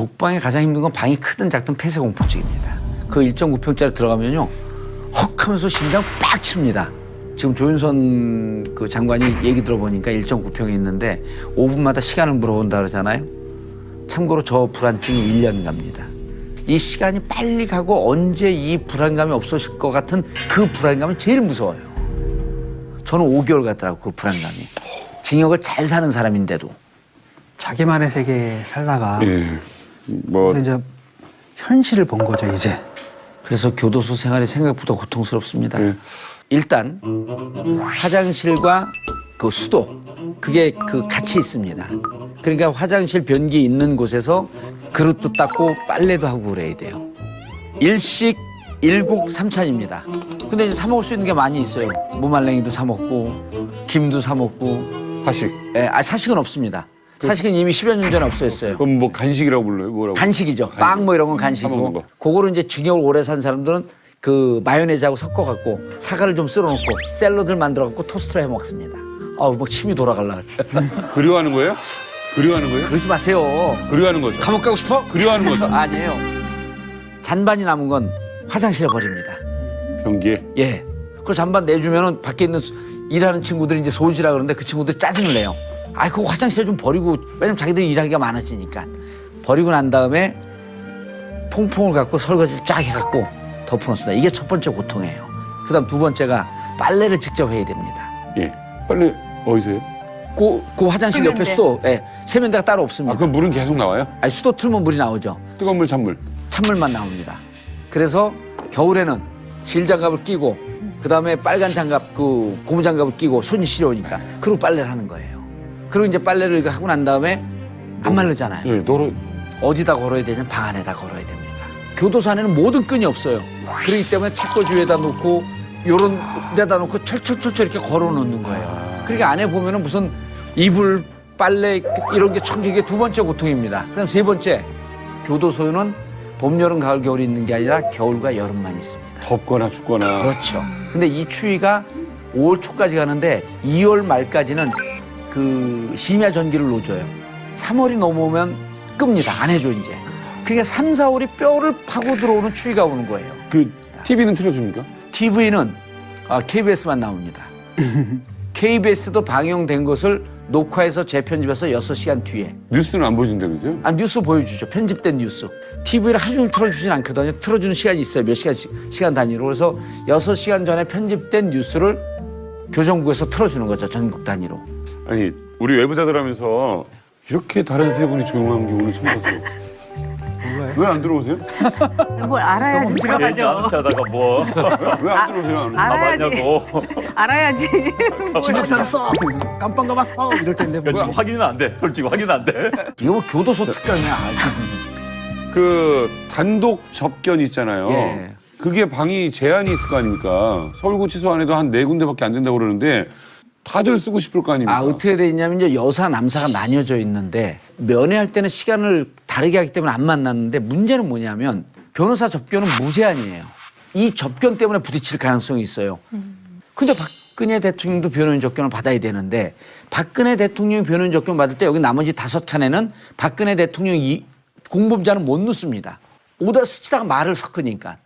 독방에 가장 힘든 건 방이 크든 작든 폐쇄공포증입니다. 그 1.9평짜리 들어가면요. 헉 하면서 심장 빡 칩니다. 지금 조윤선 그 장관이 얘기 들어보니까 1.9평에 있는데 5분마다 시간을 물어본다 그러잖아요. 참고로 저 불안증이 1년 갑니다. 이 시간이 빨리 가고 언제 이 불안감이 없어질 것 같은 그 불안감이 제일 무서워요. 저는 5개월 같더라고요, 그 불안감이. 징역을 잘 사는 사람인데도. 자기만의 세계에 살다가 예. 뭐 이제 현실을 본 거죠, 이제. 그래서 교도소 생활이 생각보다 고통스럽습니다. 예. 일단 화장실과 그 수도 그게 그 같이 있습니다. 그러니까 화장실 변기 있는 곳에서 그릇도 닦고 빨래도 하고 그래야 돼요. 일식 일국 삼찬입니다. 근데 이제 사 먹을 수 있는 게 많이 있어요. 무말랭이도 사 먹고 김도 사 먹고. 하식. 예, 사식은 없습니다. 사식은 이미 10여 년 전에 없어졌어요. 그럼 뭐 간식이라고 불러요? 뭐라고? 간식이죠. 간식. 빵 뭐 이런 건 사 먹는 간식이고. 거. 그거를 이제 징역을 오래 산 사람들은 그 마요네즈하고 섞어갖고 사과를 좀 썰어놓고 샐러드를 만들어갖고 토스트로 해 먹습니다. 아우 뭐 침이 돌아갈라. 그리워하는 거예요? 그리워하는 거예요? 그러지 마세요. 그리워하는 거죠. 감옥 가고 싶어? 그리워하는 거죠. 아니에요. 잔반이 남은 건 화장실에 버립니다. 변기에. 예. 그 잔반 내주면은 밖에 있는 일하는 친구들이 이제 소지라 그러는데 그 친구들 짜증을 내요. 아, 그거 화장실에 좀 버리고 왜냐면 자기들이 일하기가 많아지니까 버리고 난 다음에 퐁퐁을 갖고 설거지를 쫙 해갖고 덮어놓습니다. 이게 첫 번째 고통이에요. 그다음 두 번째가 빨래를 직접 해야 됩니다. 예. 빨리 어디서 해요? 그 화장실 옆에 수도 예, 세면대가 따로 없습니다. 아, 그럼 물은 계속 나와요? 아니, 수도 틀면 물이 나오죠. 뜨거운 물, 찬물. 찬물만 나옵니다. 그래서 겨울에는 실장갑을 끼고 그다음에 빨간 장갑 그 고무 장갑을 끼고 손이 시려우니까 그리고 빨래를 하는 거예요. 그리고 이제 빨래를 하고 난 다음에 안 마르잖아요. 예, 어디다 걸어야 되냐면 방 안에다 걸어야 됩니다. 교도소 안에는 모든 끈이 없어요. 그렇기 때문에 책꽂이 위에다 놓고 요런 데다 놓고 철철철철 이렇게 걸어 놓는 거예요. 그러니까 안에 보면은 무슨 이불, 빨래 이런 게 청소기 두 번째 고통입니다. 그다음 세 번째 교도소는 봄, 여름, 가을, 겨울이 있는 게 아니라 겨울과 여름만 있습니다. 덥거나 춥거나. 그렇죠. 근데 이 추위가 5월 초까지 가는데 2월 말까지는 그 심야 전기를 놓줘요. 3월이 넘어오면 끕니다. 안 해줘 이제. 그러니까 3, 4월이 뼈를 파고 들어오는 추위가 오는 거예요. 그 TV는 틀어줍니까? TV는 KBS만 나옵니다. KBS도 방영된 것을 녹화해서 재편집해서 6시간 뒤에. 뉴스는 안 보여준다면서요? 뉴스 보여주죠. 편집된 뉴스. TV를 하루 종일 틀어주진 않거든요. 틀어주는 시간이 있어요. 몇 시간씩, 시간 단위로. 그래서 6시간 전에 편집된 뉴스를 교정국에서 틀어주는 거죠. 전국 단위로. 아니, 우리 외부자들 하면서 이렇게 다른 세 분이 조용한 게 오늘 처음 봤어요. 몰라요. 왜 안 들어오세요? 뭘 알아야지 들어가죠. 하다가 뭐 왜 안 들어오세요? 알아야지. 맞냐고. 알아야지. 진흙 살았어. 깜빵 가봤어. 이럴 텐데 뭐. 지금 확인은 안 돼. 솔직히 확인은 안 돼. 이거 뭐 교도소 특강이야. 그 단독 접견 있잖아요. 예. 그게 방이 제한이 있을 거 아닙니까? 서울구치소 안에도 한 4군데밖에 안 된다고 그러는데 다들 쓰고 싶을 거 아닙니까? 어떻게 돼 있냐면 이제 여사, 남사가 나뉘어져 있는데 면회할 때는 시간을 다르게 하기 때문에 안 만났는데 문제는 뭐냐면 변호사 접견은 무제한이에요. 이 접견 때문에 부딪힐 가능성이 있어요. 근데 박근혜 대통령도 변호인 접견을 받아야 되는데 박근혜 대통령이 변호인 접견 받을 때 여기 나머지 5칸에는 박근혜 대통령 공범자는 못 넣습니다. 오다 스치다가 말을 섞으니까.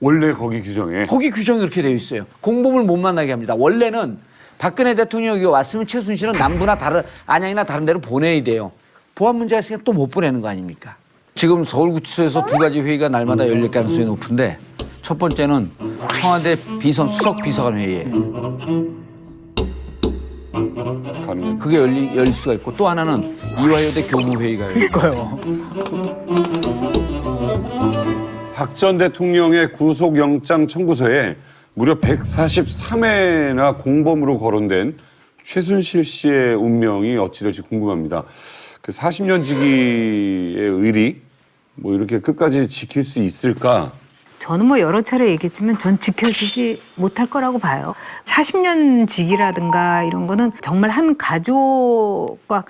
원래 거기 규정에. 거기 규정이 그렇게 되어 있어요. 공범을 못 만나게 합니다. 원래는 박근혜 대통령이 왔으면 최순실은 남부나 안양이나 다른 데로 보내야 돼요. 보안 문제가 있으니까 또 못 보내는 거 아닙니까? 지금 서울구치소에서 2가지 회의가 날마다 열릴 가능성이 높은데 첫 번째는 청와대 수석 비서관 회의예요. 가능. 그게 열릴 수가 있고 또 하나는 이화여대 교무회의가 열려요. 거요. 박 전 대통령의 구속영장 청구서에 무려 143회나 공범으로 거론된 최순실 씨의 운명이 어찌 될지 궁금합니다. 그 40년 지기의 의리 뭐 이렇게 끝까지 지킬 수 있을까? 저는 뭐 여러 차례 얘기했지만 전 지켜지지 못할 거라고 봐요. 40년 직이라든가 이런 거는 정말 한 가족과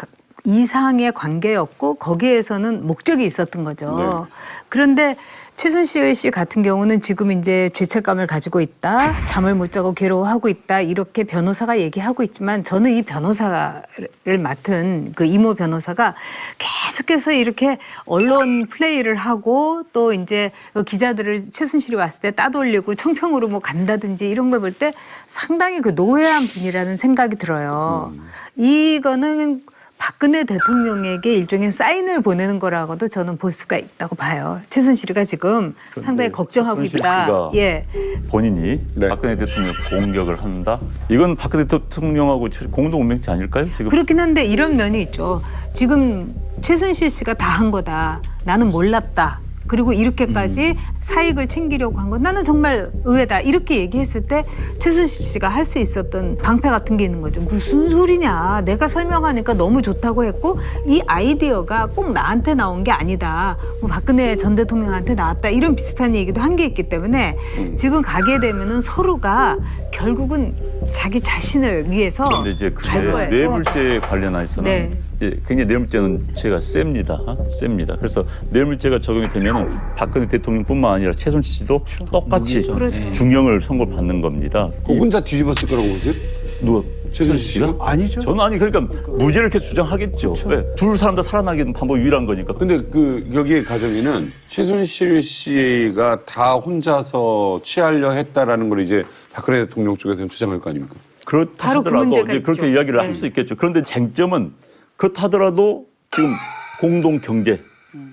이상의 관계였고 거기에서는 목적이 있었던 거죠. 네. 그런데 최순실 씨 같은 경우는 지금 이제 죄책감을 가지고 있다, 잠을 못 자고 괴로워하고 있다 이렇게 변호사가 얘기하고 있지만 저는 이 변호사를 맡은 그 이모 변호사가 계속해서 이렇게 언론 플레이를 하고 또 이제 그 기자들을 최순실이 왔을 때 따돌리고 청평으로 뭐 간다든지 이런 걸 볼 때 상당히 그 노회한 분이라는 생각이 들어요. 이거는 박근혜 대통령에게 일종의 사인을 보내는 거라고도 저는 볼 수가 있다고 봐요. 최순실이가 지금 상당히 걱정하고 최순실 있다. 씨가 예. 본인이 네. 박근혜 대통령 공격을 한다. 이건 박근혜 대통령하고 공동 운명체 아닐까요? 지금 그렇긴 한데 이런 면이 있죠. 지금 최순실 씨가 다 한 거다. 나는 몰랐다. 그리고 이렇게까지 사익을 챙기려고 한 건 나는 정말 의외다. 이렇게 얘기했을 때 최순실 씨가 할 수 있었던 방패 같은 게 있는 거죠. 무슨 소리냐. 내가 설명하니까 너무 좋다고 했고 이 아이디어가 꼭 나한테 나온 게 아니다. 뭐 박근혜 전 대통령한테 나왔다. 이런 비슷한 얘기도 한 게 있기 때문에 지금 가게 되면은 서로가 결국은 자기 자신을 위해서 근데 이제 갈 거예요. 뇌물죄 관련해서는 네. 이제 굉장히 뇌물죄는 죄가 셉니다. 셉니다. 그래서 뇌물죄가 적용이 되면은 박근혜 대통령뿐만 아니라 최순실 씨도 똑같이 그렇죠. 중형을 선고받는 겁니다. 그거 혼자 뒤집었을 거라고 보세요? 누가 최순실 씨가? 아니죠. 저는 아니 그러니까 무죄를 이렇게 주장하겠죠. 왜? 둘 사람 다 살아나기는 방법이 유일한 거니까. 근데 그 여기의 가정에는 최순실 씨가 다 혼자서 취하려 했다라는 걸 이제 박근혜 대통령 쪽에서는 주장할 거 아닙니까? 그렇다 바로 그 하더라도 문제가 이제 그렇게 있죠. 이야기를 네. 할 수 있겠죠. 그런데 쟁점은 그렇다 하더라도 지금 공동 경제,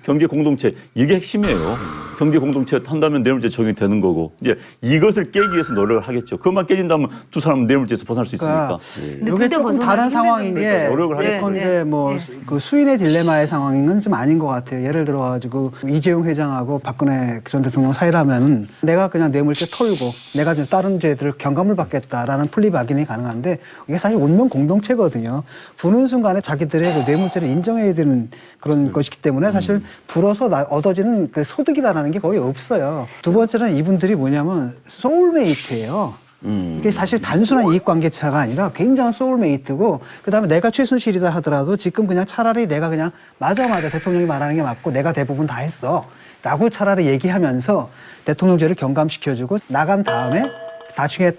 경제 공동체 이게 핵심이에요. 경제 공동체 한다면 뇌물죄 적용이 되는 거고 이제 이것을 깨기 위해서 노력을 하겠죠. 그것만 깨진다면 두 사람은 뇌물죄에서 벗어날 수 있으니까. 근데 이게 둘다 조금 벗어나기 다른 힘들던데. 상황인 게 그러니까 노력을 하겠죠. 예컨대 뭐 그 수인의 딜레마의 상황인 건 좀 아닌 것 같아요. 예를 들어가지고 이재용 회장하고 박근혜 전 대통령 사이라면 내가 그냥 뇌물죄 털고 내가 좀 다른 죄들을 경감을 받겠다라는 플리바긴이 가능한데 이게 사실 운명 공동체거든요. 부는 순간에 자기들의 그 뇌물죄를 인정해야 되는 그런 것이기 때문에 사실 불어서 얻어지는 그 소득이다라는 게 거의 없어요. 두 번째는 이분들이 뭐냐면 소울메이트예요. 이게 사실 단순한 이익관계차가 아니라 굉장한 소울메이트고 그다음에 내가 최순실이다 하더라도 지금 그냥 차라리 내가 그냥 맞아 대통령이 말하는 게 맞고 내가 대부분 다 했어 라고 차라리 얘기하면서 대통령제를 경감시켜주고 나간 다음에 나중에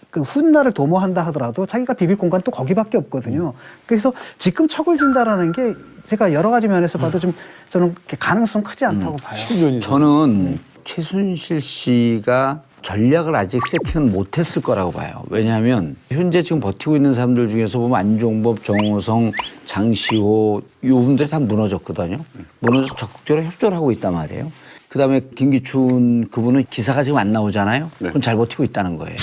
그 훗날을 도모한다 하더라도 자기가 비빌 공간 또 거기밖에 없거든요. 그래서 지금 척을 진다라는 게 제가 여러 가지 면에서 봐도 좀 저는 가능성 크지 않다고 봐요. 저는 최순실 씨가 전략을 아직 세팅은 못했을 거라고 봐요. 왜냐하면 현재 지금 버티고 있는 사람들 중에서 보면 안종범, 정호성, 장시호 이분들이 다 무너졌거든요. 무너져서 적극적으로 협조를 하고 있단 말이에요. 그다음에 김기춘 그분은 기사가 지금 안 나오잖아요. 그건 잘 버티고 있다는 거예요.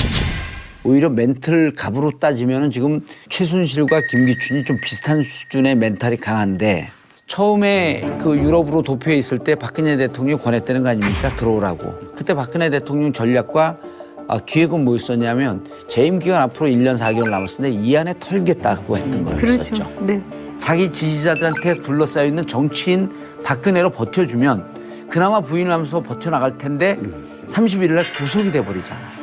오히려 멘틀 갑으로 따지면 지금 최순실과 김기춘이 좀 비슷한 수준의 멘탈이 강한데 처음에 그 유럽으로 도피해 있을 때 박근혜 대통령이 권했다는 거 아닙니까? 들어오라고. 그때 박근혜 대통령 전략과 기획은 뭐였었냐면 재임 기간 앞으로 1년 4개월 남았는데 이 안에 털겠다고 했던 거였었죠. 그렇죠. 네. 자기 지지자들한테 둘러싸여 있는 정치인 박근혜로 버텨주면 그나마 부인을 하면서 버텨나갈 텐데 31일 날 구속이 돼버리잖아요.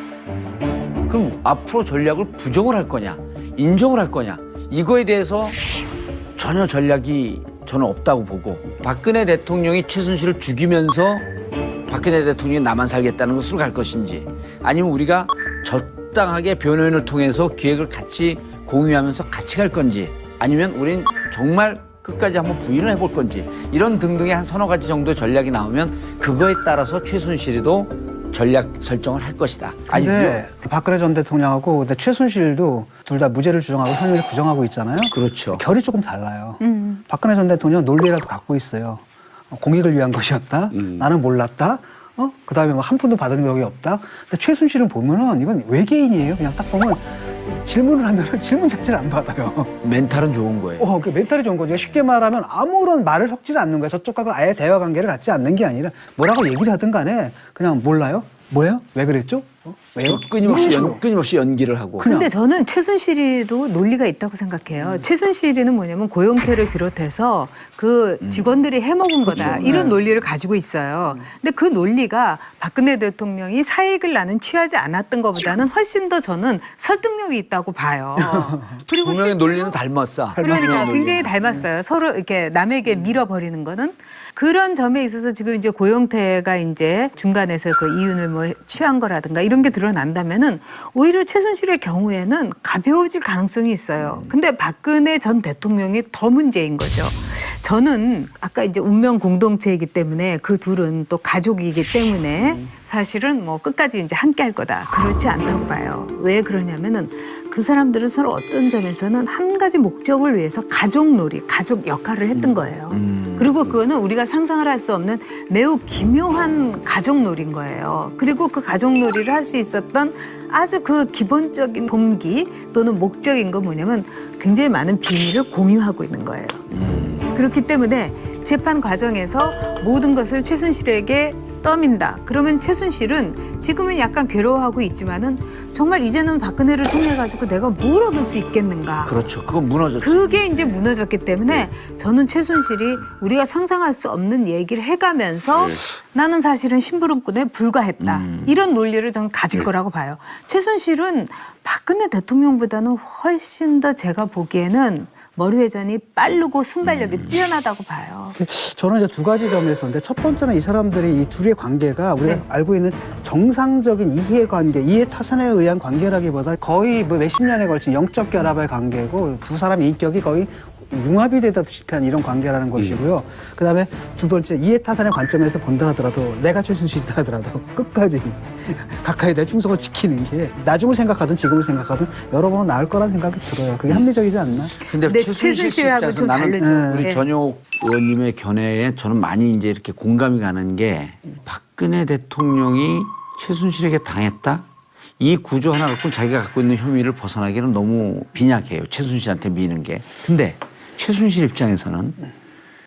그럼 앞으로 전략을 부정을 할 거냐 인정을 할 거냐 이거에 대해서 전혀 전략이 저는 없다고 보고 박근혜 대통령이 최순실을 죽이면서 박근혜 대통령이 나만 살겠다는 것으로 갈 것인지 아니면 우리가 적당하게 변호인을 통해서 기획을 같이 공유하면서 같이 갈 건지 아니면 우린 정말 끝까지 한번 부인을 해볼 건지 이런 등등의 한 서너 가지 정도의 전략이 나오면 그거에 따라서 최순실이도 전략 설정을 할 것이다. 근데 박근혜 전 대통령하고 근데 최순실도 둘 다 무죄를 주장하고 혐의를 부정하고 있잖아요. 그렇죠. 결이 조금 달라요. 박근혜 전 대통령 논리라도 갖고 있어요. 공익을 위한 것이었다. 나는 몰랐다. 그다음에 뭐 한 푼도 받은 적이 없다. 근데 최순실은 보면은 이건 외계인이에요. 그냥 딱 보면 질문을 하면 질문 자체를 안 받아요. 멘탈은 좋은 거예요. 그 멘탈이 좋은 거죠. 쉽게 말하면 아무런 말을 섞지 않는 거예요. 저쪽하고 아예 대화 관계를 갖지 않는 게 아니라 뭐라고 얘기를 하든 간에 그냥 몰라요? 뭐예요? 왜 그랬죠? 왜요? 끊임없이 연기를 하고. 그냥. 근데 저는 최순실이도 논리가 있다고 생각해요. 최순실이는 뭐냐면 고영태를 비롯해서 그 직원들이 해먹은 거다. 이런 논리를 가지고 있어요. 근데 그 논리가 박근혜 대통령이 사익을 나는 취하지 않았던 것보다는 훨씬 더 저는 설득력이 있다고 봐요. 그리고 분명히 논리는 닮았어. 그러니까 논리는. 굉장히 닮았어요. 서로 이렇게 남에게 밀어버리는 거는 그런 점에 있어서 지금 이제 고영태가 이제 중간에서 그 이윤을 뭐 취한 거라든가 이런 게 드러난다면은 오히려 최순실의 경우에는 가벼워질 가능성이 있어요. 근데 박근혜 전 대통령이 더 문제인 거죠. 저는 아까 이제 운명 공동체이기 때문에 그 둘은 또 가족이기 때문에 사실은 뭐 끝까지 이제 함께 할 거다. 그렇지 않다고 봐요. 왜 그러냐면은 그 사람들은 서로 어떤 점에서는 한 가지 목적을 위해서 가족놀이, 가족 역할을 했던 거예요. 그리고 그거는 우리가 상상을 할 수 없는 매우 기묘한 가족놀이인 거예요. 그리고 그 가족놀이를 할 수 있었던 아주 그 기본적인 동기 또는 목적인 건 뭐냐면 굉장히 많은 비밀을 공유하고 있는 거예요. 그렇기 때문에 재판 과정에서 모든 것을 최순실에게 떠민다. 그러면 최순실은 지금은 약간 괴로워하고 있지만은 정말 이제는 박근혜를 통해 가지고 내가 뭘 얻을 수 있겠는가. 그렇죠. 그건 무너졌죠. 그게 이제 무너졌기 때문에 저는 최순실이 우리가 상상할 수 없는 얘기를 해가면서 나는 사실은 심부름꾼에 불과했다. 이런 논리를 저는 가질 거라고 봐요. 최순실은 박근혜 대통령보다는 훨씬 더 제가 보기에는 머리 회전이 빠르고 순발력이 뛰어나다고 봐요. 저는 이제 두 가지 점이 있었는데 첫 번째는 이 사람들이 이 둘의 관계가 우리가 네. 알고 있는 정상적인 이해관계, 이해타산에 의한 관계라기보다 거의 뭐 몇십 년에 걸친 영적 결합의 관계고 두 사람의 인격이 거의 융합이 되다시피 한 이런 관계라는 것이고요. 그다음에 두 번째 이해타산의 관점에서 본다 하더라도 내가 최순실이다 하더라도 끝까지 가까이 내 충성을 지키는 게 나중을 생각하든 지금을 생각하든 여러 번은 나을 거라는 생각이 들어요. 그게 합리적이지 않나? 근데 네, 최순실 씨 최순실하고 입장에서 좀 나는 다르죠. 우리 네. 전효 의원님의 견해에 저는 많이 이제 이렇게 공감이 가는 게 박근혜 대통령이 최순실에게 당했다? 이 구조 하나 갖고 자기가 갖고 있는 혐의를 벗어나기는 너무 빈약해요. 최순실한테 미는 게. 근데 최순실 입장에서는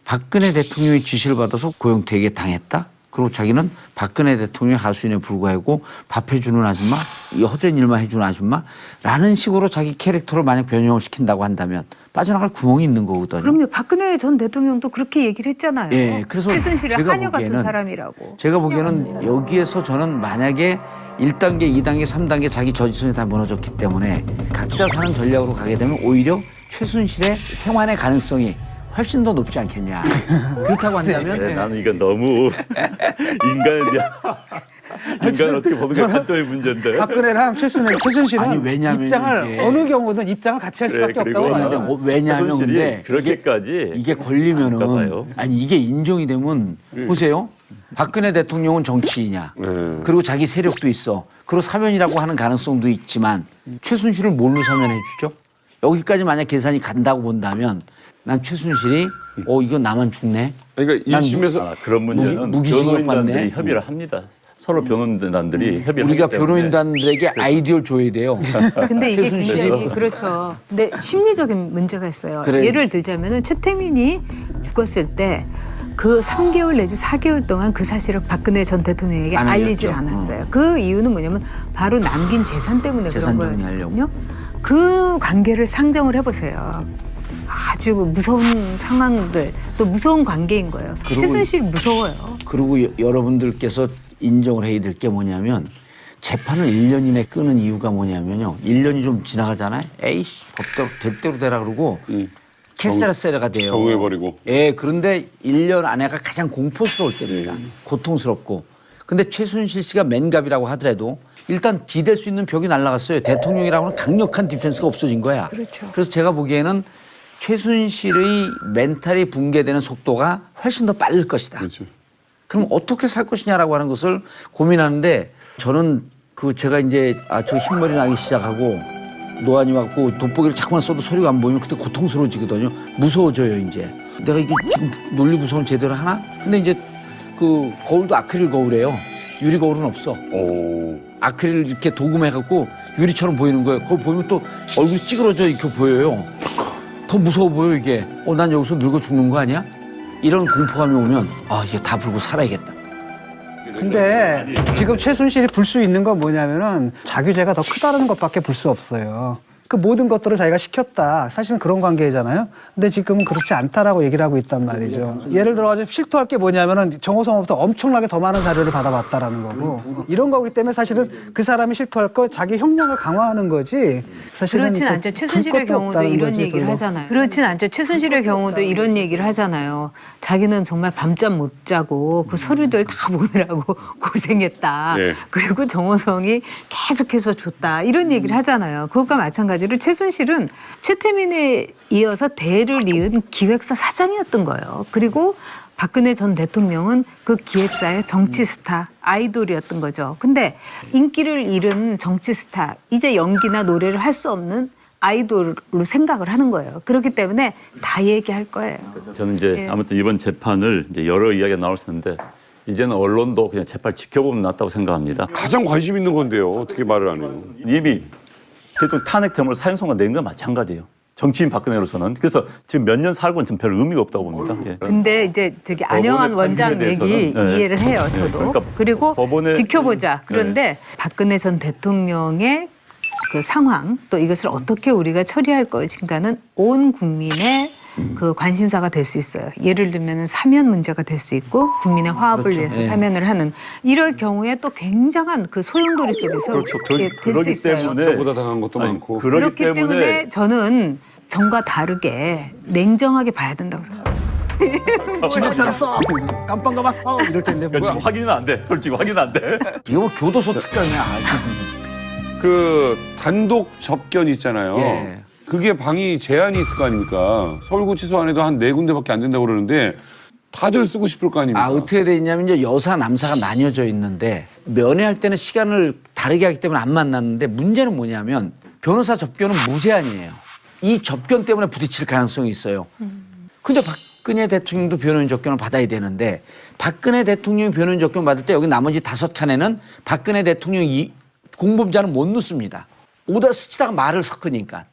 박근혜 대통령이 지시를 받아서 고영태에게 당했다? 그리고 자기는 박근혜 대통령의 하수인에 불과하고 밥 해주는 아줌마, 이 헛된 일만 해주는 아줌마라는 식으로 자기 캐릭터를 만약 변형을 시킨다고 한다면 빠져나갈 구멍이 있는 거거든요. 그럼요. 박근혜 전 대통령도 그렇게 얘기를 했잖아요. 예, 그래서 최순실이 제가 하녀 같은 보기에는 사람이라고. 제가 보기에는 여기에서 저는 만약에 1단계, 2단계, 3단계 자기 저지선이 다 무너졌기 때문에 각자 사는 전략으로 가게 되면 오히려 최순실의 생환의 가능성이 훨씬 더 높지 않겠냐. 그렇다고 한다면 네, 나는 이건 너무 인간을 어떻게 보는 게 관점의 문제인데. 박근혜랑 최순실은 아니, 왜냐면 입장을 이게- 어느 경우든 입장을 같이 할 수밖에 그래, 없다고 그리고 봐요. 왜냐하면 최순실이 근데 그렇게까지 이게 걸리면은 가봐요. 아니 이게 인정이 되면 보세요. 박근혜 대통령은 정치인이야. 그리고 자기 세력도 있어. 그리고 사면이라고 하는 가능성도 있지만 최순실을 뭘로 사면해 주죠? 여기까지 만약 계산이 간다고 본다면 난 최순실이 이거 나만 죽네. 그러니까 난 1심에서 그런 문제는 무기징역 변호인단들이 받네. 협의를 합니다. 서로 변호인단들이 협의를 우리가 하기 때문에. 변호인단들에게 아이디어를 줘야 돼요. 근데 이게 최순실이. 굉장히 그렇죠. 근데 심리적인 문제가 있어요. 그래. 예를 들자면은 최태민이 죽었을 때 그 3개월 내지 4개월 동안 그 사실을 박근혜 전 대통령에게 안 알리질 알렸죠. 않았어요. 그 이유는 뭐냐면 바로 남긴 재산 때문에 재산 그런 정리하려고. 거거든요. 그 관계를 상정을 해보세요. 아주 무서운 상황들 또 무서운 관계인 거예요. 최순실 무서워요. 그리고 여러분들께서 인정을 해야 될 게 뭐냐면 재판을 1년 이내 끄는 이유가 뭐냐면요. 1년이 좀 지나가잖아요. 에이씨 법대로 될 대로 되라 그러고 캐세라세라가 돼요. 정해버리고. 예, 그런데 1년 안에가 가장 공포스러울 때입니다. 고통스럽고. 근데 최순실 씨가 맨갑이라고 하더라도 일단 기댈 수 있는 벽이 날아갔어요. 대통령이라고 하는 강력한 디펜스가 없어진 거야. 그렇죠. 그래서 제가 보기에는 최순실의 멘탈이 붕괴되는 속도가 훨씬 더 빠를 것이다. 그렇죠. 그럼 어떻게 살 것이냐라고 하는 것을 고민하는데 저는 제가 이제 저 흰머리 나기 시작하고 노안이 왔고 돋보기를 자꾸만 써도 소리가 안 보이면 그때 고통스러워지거든요. 무서워져요 이제. 내가 이게 지금 논리 구성을 제대로 하나? 근데 이제 그 거울도 아크릴 거울이에요. 유리 거울은 없어. 오. 아크릴 이렇게 도금해갖고 유리처럼 보이는 거예요. 그거 보면 또 얼굴이 찌그러져 이렇게 보여요. 더 무서워 보여 이게. 난 여기서 늙어 죽는 거 아니야? 이런 공포감이 오면 이제 다 불고 살아야겠다. 근데 지금 최순실이 불 수 있는 건 뭐냐면은 자규제가 더 크다는 것밖에 불 수 없어요. 그 모든 것들을 자기가 시켰다. 사실은 그런 관계잖아요. 근데 지금은 그렇지 않다라고 얘기를 하고 있단 말이죠. 예를 들어가지고 실토할 게 뭐냐면은 정호성으로부터 엄청나게 더 많은 자료를 받아봤다라는 거고 이런 거기 때문에 사실은 그 사람이 실토할 거 자기 형량을 강화하는 거지. 사실은 그렇진 그 않죠. 불 최순실의 것도 경우도 없다는 이런 거지, 얘기를 별로. 하잖아요. 그렇진 않죠. 최순실의 경우도 이런 얘기를 하잖아요. 자기는 정말 밤잠 못 자고 그 서류들 다 보느라고 고생했다. 네. 그리고 정호성이 계속해서 줬다. 이런 얘기를 하잖아요. 그것과 마찬가지로 최순실은 최태민에 이어서 대를 이은 기획사 사장이었던 거예요. 그리고 박근혜 전 대통령은 그 기획사의 정치 스타, 아이돌이었던 거죠. 근데 인기를 잃은 정치 스타, 이제 연기나 노래를 할 수 없는 아이돌로 생각을 하는 거예요. 그렇기 때문에 다 얘기할 거예요. 저는 이제 예. 아무튼 이번 재판을 이제 여러 이야기가 나올 수 있는데 이제는 언론도 그냥 재판 지켜보면 낫다고 생각합니다. 가장 관심 있는 건데요. 어떻게 말을 안 해요? 이미 대통령 탄핵 때문에 사형선고 낸 건 마찬가지예요. 정치인 박근혜로서는. 그래서 지금 몇 년 살고는 좀 별 의미가 없다고 봅니다. 예. 근데 이제 저기 안영환 원장 얘기 대해서는, 네. 이해를 해요, 저도. 그러니까 그리고 법원의 지켜보자. 그런데 박근혜 전 대통령의 그 상황 또 이것을 어떻게 우리가 처리할 것인가는 온 국민의 그 관심사가 될 수 있어요. 예를 들면 사면 문제가 될 수 있고 국민의 화합을 그렇죠. 위해서 네. 사면을 하는 이럴 경우에 또 굉장한 그 소용돌이 속에서 그렇죠. 이렇게 될 수 그러기 있어요. 때문에 저보다 당한 것도 아니, 많고. 그렇기 때문에 저는 전과 다르게 냉정하게 봐야 된다고 생각해요. 지목 살았어. 깜빵 가봤어. 이럴 텐데 뭐. 그러니까 지금 확인은 안 돼. 솔직히 확인은 안 돼. 이거 뭐 교도소 특강이야. 그 단독 접견 있잖아요. 예. 그게 방이 제한이 있을 거 아닙니까? 서울구치소 안에도 한 4군데밖에 안 된다고 그러는데 다들 쓰고 싶을 거 아닙니까? 아, 어떻게 돼 있냐면 이제 여사 남사가 나뉘어져 있는데 면회할 때는 시간을 다르게 하기 때문에 안 만났는데 문제는 뭐냐면 변호사 접견은 무제한이에요. 이 접견 때문에 부딪힐 가능성이 있어요. 근데 박근혜 대통령도 변호인 접견을 받아야 되는데 박근혜 대통령이 변호인 접견 받을 때 여기 나머지 5칸에는 박근혜 대통령이 공범자는 못 넣습니다. 오다 스치다가 말을 섞으니까.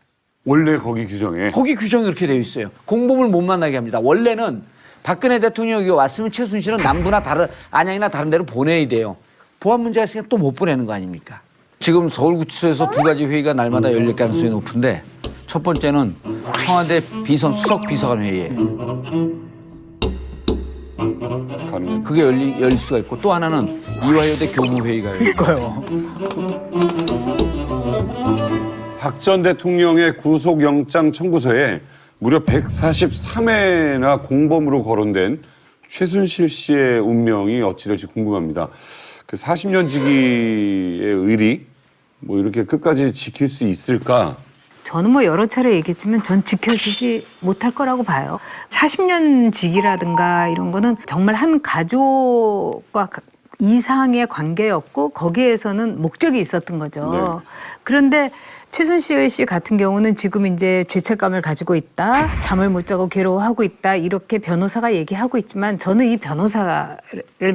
원래 거기 규정에. 거기 규정이 그렇게 되어 있어요. 공범을 못 만나게 합니다. 원래는 박근혜 대통령이 여기 왔으면 최순실은 남부나 안양이나 다른 데로 보내야 돼요. 보안 문제가 있으니까 또 못 보내는 거 아닙니까? 지금 서울구치소에서 2가지 회의가 날마다 열릴 가능성이 높은데 첫 번째는 청와대 비선 수석 비서관 회의예요. 그게 열릴 수가 있고 또 하나는 이화여대 교무회의가 열려요. 거예요. 박 전 대통령의 구속영장 청구서에 무려 143회나 공범으로 거론된 최순실 씨의 운명이 어찌 될지 궁금합니다. 그 40년 지기의 의리 뭐 이렇게 끝까지 지킬 수 있을까? 저는 뭐 여러 차례 얘기했지만 전 지켜지지 못할 거라고 봐요. 40년 직이라든가 이런 거는 정말 한 가족과 이상의 관계였고 거기에서는 목적이 있었던 거죠. 네. 그런데 최순실 씨 같은 경우는 지금 이제 죄책감을 가지고 있다, 잠을 못 자고 괴로워하고 있다 이렇게 변호사가 얘기하고 있지만 저는 이 변호사를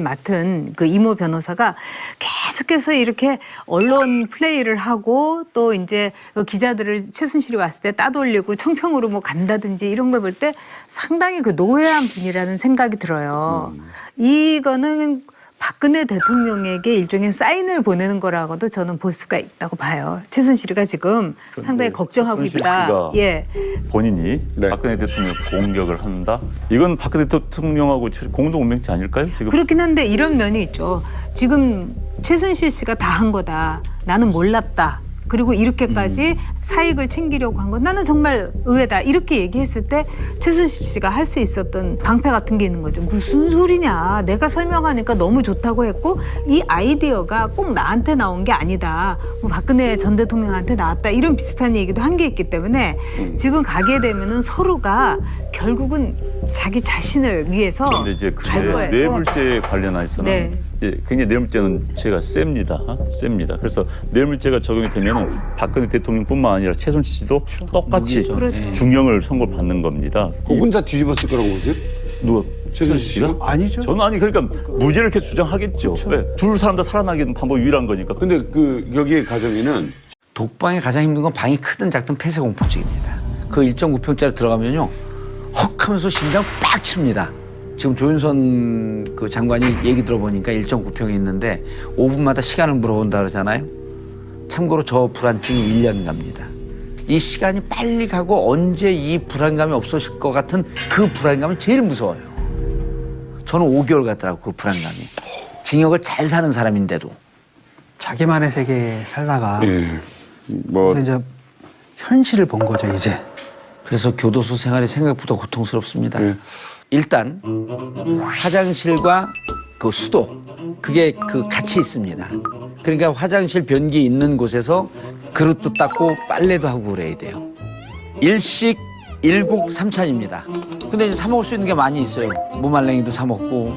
맡은 그 이모 변호사가 계속해서 이렇게 언론 플레이를 하고 또 이제 기자들을 최순실이 왔을 때 따돌리고 청평으로 뭐 간다든지 이런 걸 볼 때 상당히 그 노회한 분이라는 생각이 들어요. 이거는 박근혜 대통령에게 일종의 사인을 보내는 거라고도 저는 볼 수가 있다고 봐요. 최순실이가 지금 상당히 걱정하고 최순실 있다. 씨가 예. 본인이 네. 박근혜 대통령 공격을 한다. 이건 박근혜 대통령하고 공동 운명체 아닐까요? 지금 그렇긴 한데 이런 면이 있죠. 지금 최순실 씨가 다 한 거다. 나는 몰랐다. 그리고 이렇게까지 사익을 챙기려고 한 건 나는 정말 의외다. 이렇게 얘기했을 때 최순실 씨가 할 수 있었던 방패 같은 게 있는 거죠. 무슨 소리냐. 내가 설명하니까 너무 좋다고 했고 이 아이디어가 꼭 나한테 나온 게 아니다. 뭐 박근혜 전 대통령한테 나왔다. 이런 비슷한 얘기도 한 게 있기 때문에 지금 가게 되면은 서로가 결국은 자기 자신을 위해서 근데 이제 갈 거예요. 뇌물죄에 관련해서는 네. 이제 굉장히 뇌물죄는 죄가 셉니다. 셉니다. 그래서 뇌물죄가 적용이 되면은 박근혜 대통령뿐만 아니라 최순실 씨도 똑같이 그렇죠. 중형을 선고받는 겁니다. 혼자 뒤집었을 거라고 보세요? 누가 최순실 씨가? 아니죠. 저는 아니 그러니까 무죄를 이렇게 주장하겠죠. 왜? 둘 사람 다 살아나게 하는 방법이 유일한 거니까. 근데 그 여기에 가정에는 독방이 가장 힘든 건 방이 크든 작든 폐쇄공포증입니다. 그 1.9평짜리 들어가면요. 헉 하면서 심장 빡 칩니다. 지금 조윤선 그 장관이 얘기 들어보니까 1.9평에 있는데 5분마다 시간을 물어본다 그러잖아요. 참고로 저 불안증이 1년 갑니다. 이 시간이 빨리 가고 언제 이 불안감이 없어질 것 같은 그 불안감이 제일 무서워요. 저는 5개월 같더라고 그 불안감이. 징역을 잘 사는 사람인데도. 자기만의 세계에 살다가 예. 뭐 이제 현실을 본 거죠 이제. 그래서 교도소 생활이 생각보다 고통스럽습니다. 예. 일단 화장실과 그 수도 그게 그 같이 있습니다. 그러니까 화장실 변기 있는 곳에서 그릇도 닦고 빨래도 하고 그래야 돼요. 일식 일국 삼찬입니다. 근데 이제 사 먹을 수 있는 게 많이 있어요. 무말랭이도 사 먹고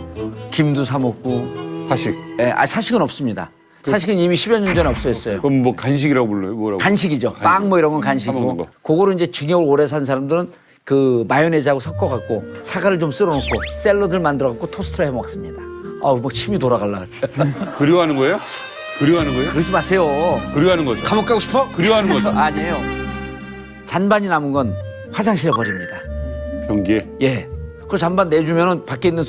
김도 사 먹고. 하식. 예, 사식은 없습니다. 사식은 이미 10여 년 전에 없어졌어요. 그럼 뭐 간식이라고 불러요? 뭐라고? 간식이죠. 빵 뭐 이런 건 사 먹는 간식이고. 거. 그거를 이제 징역을 오래 산 사람들은 그 마요네즈하고 섞어갖고 사과를 좀 썰어놓고 샐러드를 만들어갖고 토스트로 해 먹습니다. 아우 뭐 침이 돌아갈라. 그리워하는 거예요? 그리워하는 거예요? 그러지 마세요. 그리워하는 거죠. 감옥 가고 싶어? 그리워하는 거죠. 아니에요. 잔반이 남은 건 화장실에 버립니다. 변기에. 예. 그 잔반 내주면은 밖에 있는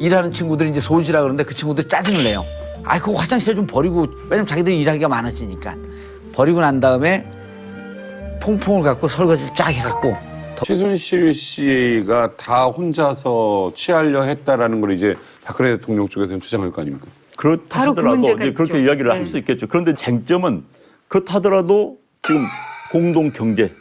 일하는 친구들이 이제 손실하 그러는데 그 친구들이 짜증을 내요. 아, 그거 화장실에 좀 버리고 왜냐면 자기들이 일하기가 많아지니까 버리고 난 다음에 퐁퐁을 갖고 설거지를 쫙 해갖고 최순실 씨가 다 혼자서 취하려 했다라는 걸 이제 박근혜 대통령 쪽에서는 주장할 거 아닙니까? 그렇다 바로 그 하더라도 문제가 이제 그렇게 있죠. 이야기를 네. 할 수 있겠죠. 그런데 쟁점은 그렇다 하더라도 지금 공동 경제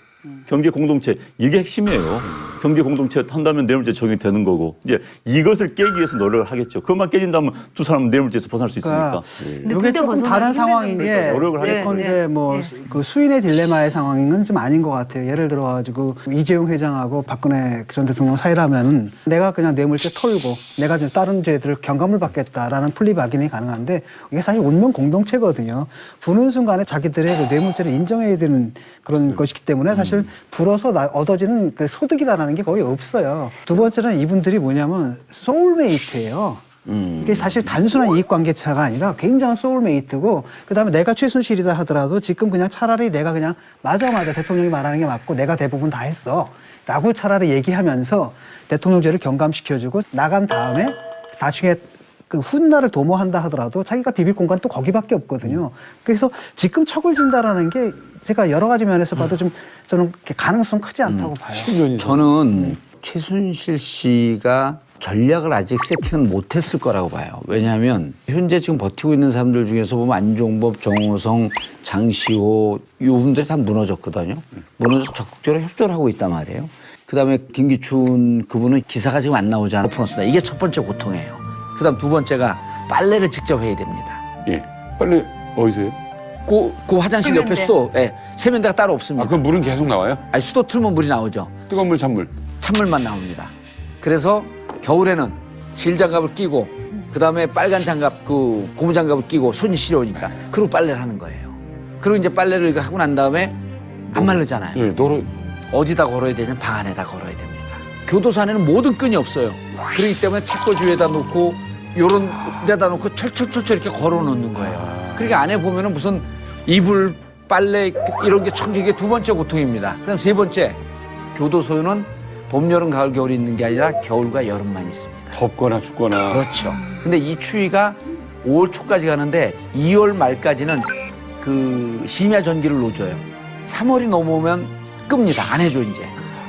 공동체 이게 핵심이에요. 경제 공동체 한다면 뇌물죄 적용이 되는 거고 이제 이것을 깨기 위해서 노력을 하겠죠. 그것만 깨진다면 두 사람은 뇌물죄에서 벗어날 수 있으니까. 근데 이게 둘다 조금 벗어나기 다른 힘들던데. 상황인 게 노력을 하겠죠. 예컨대 뭐 그 수인의 딜레마의 상황인 건 좀 아닌 것 같아요. 예를 들어가지고 이재용 회장하고 박근혜 전 대통령 사이라면 내가 그냥 뇌물죄 털고 내가 좀 다른 죄들을 경감을 받겠다라는 플리바긴이 가능한데 이게 사실 운명 공동체거든요. 부는 순간에 자기들의 그 뇌물죄를 인정해야 되는 그런 것이기 때문에 사실 불어서 얻어지는 그 소득이라는 게 거의 없어요. 두 번째는 이분들이 뭐냐면 소울메이트예요. 이게 사실 단순한 이익관계차가 아니라 굉장한 소울메이트고 그다음에 내가 최순실이다 하더라도 지금 그냥 차라리 내가 그냥 맞아 대통령이 말하는 게 맞고 내가 대부분 다 했어 라고 차라리 얘기하면서 대통령제를 경감시켜주고 나간 다음에 나중에 그 훗날을 도모한다 하더라도 자기가 비빌 공간 또 거기밖에 없거든요. 그래서 지금 척을 진다라는 게 제가 여러 가지 면에서 봐도 좀 저는 가능성 크지 않다고 봐요. 10년이 저는 최순실 씨가 전략을 아직 세팅은 못했을 거라고 봐요. 왜냐하면 현재 지금 버티고 있는 사람들 중에서 보면 안종범, 정호성, 장시호 이분들이 다 무너졌거든요. 무너져서 적극적으로 협조를 하고 있단 말이에요. 그다음에 김기춘 그분은 기사가 지금 안 나오잖아요. 오픈었습니다. 이게 첫 번째 고통이에요. 그다음 두 번째가 빨래를 직접 해야 됩니다. 예. 빨리 어디서 해요? 그 화장실 옆에 수도 세면대가 따로 없습니다. 아, 그럼 물은 계속 나와요? 아니, 수도 틀면 물이 나오죠. 뜨거운 물, 찬물. 찬물만 나옵니다. 그래서 겨울에는 실장갑을 끼고 그다음에 빨간 장갑 그 고무장갑을 끼고 손이 시려우니까 그리고 빨래를 하는 거예요. 그리고 이제 빨래를 이거 하고 난 다음에 안 마르잖아요. 예, 어디다 걸어야 되냐면 방 안에다 걸어야 됩니다. 교도소 안에는 모든 끈이 없어요. 그렇기 때문에 책꽂이 위에다 놓고 요런 데다 놓고 철철철철 이렇게 걸어 놓는 거예요. 그러니까 안에 보면은 무슨 이불, 빨래 이런 게 천지게 두 번째 고통입니다. 그다음 세 번째 교도소는 봄, 여름, 가을, 겨울이 있는 게 아니라 겨울과 여름만 있습니다. 덥거나 춥거나. 그렇죠. 근데 이 추위가 5월 초까지 가는데 2월 말까지는 그 심야 전기를 놓줘요. 3월이 넘어오면 끕니다. 안 해줘 이제.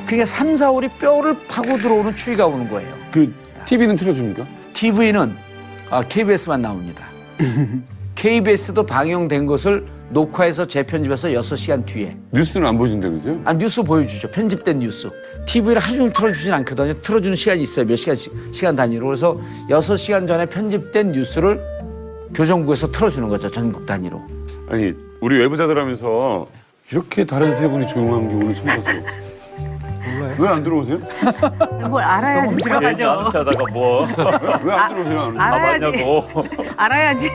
그러니까 3, 4월이 뼈를 파고 들어오는 추위가 오는 거예요. 그 TV는 틀어줍니까? TV는 KBS만 나옵니다. KBS도 방영된 것을 녹화해서 재편집해서 6시간 뒤에. 뉴스는 안 보여준다면서요? 뉴스 보여주죠. 편집된 뉴스. TV를 하루 종일 틀어주진 않거든요. 틀어주는 시간이 있어요. 몇 시간씩, 시간 단위로. 그래서 6시간 전에 편집된 뉴스를 교정부에서 틀어주는 거죠. 전국 단위로. 아니, 우리 외부자들 하면서 이렇게 다른 세 분이 조용한 게 오늘 처음 봤어요. 몰라요. 왜 안 들어오세요? 뭘 알아야지 얘기 들어가죠. 안 하다가 뭐 왜 안 들어오세요? 알아야지. 가봤냐고. 알아야지.